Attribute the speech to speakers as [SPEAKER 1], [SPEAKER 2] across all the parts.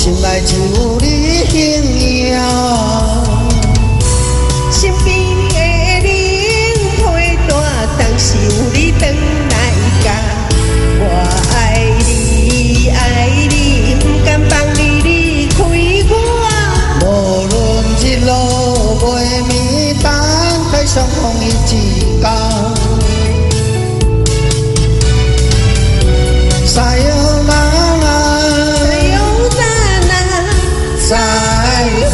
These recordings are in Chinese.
[SPEAKER 1] 心内只有你形影。
[SPEAKER 2] 身边的人陪大，当时有你回来甲。我爱你，爱你，不甘放你离开我。
[SPEAKER 1] 无论日落袂暝，等待相逢伊一天。撒由那拉，再会，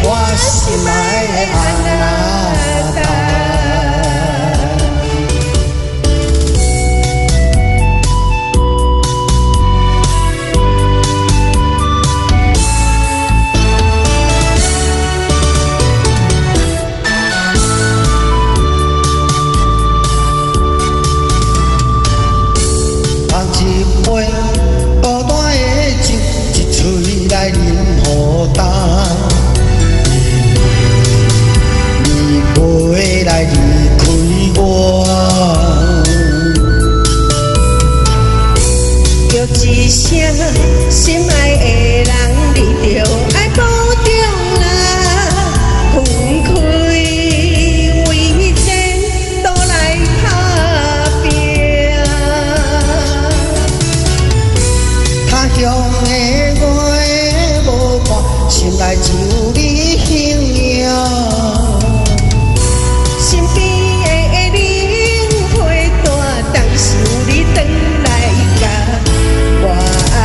[SPEAKER 1] 我心爱的阿那达。放一杯孤单的酒，一嘴来饮予干。你袂来离开我，
[SPEAKER 2] 叫一声心爱的人，你着爱保重啦，分开为前倒来打拼。
[SPEAKER 1] 他乡的月无看，心内只有你形影。
[SPEAKER 2] 身边的人陪大，当时有你回来甲。我爱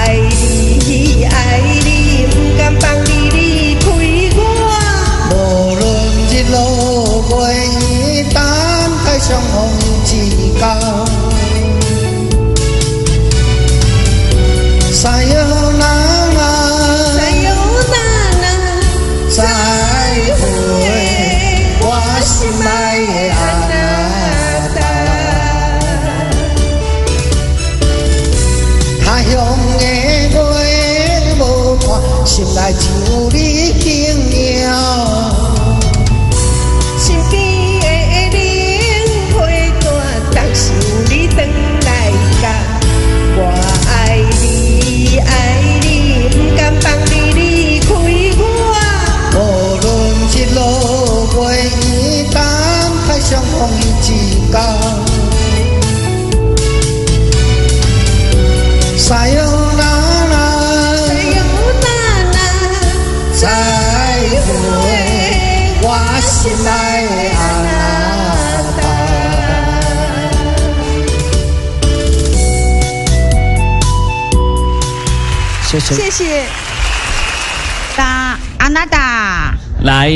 [SPEAKER 2] 你，爱你，不甘放你离开我。
[SPEAKER 1] 无论日落袂暝，等待相逢一天。撒由那拉，再会，我心爱的阿那达。他乡的月无看，心内只有你形影。
[SPEAKER 2] 身边的人陪大，当时有你回来甲。我爱你，爱你，不甘放你离开我。
[SPEAKER 1] 无论日落袂暝，等待相逢一天。撒由那拉，再会，我心爱的阿那达。谢谢。
[SPEAKER 3] 谢谢，达阿娜达。
[SPEAKER 4] 来。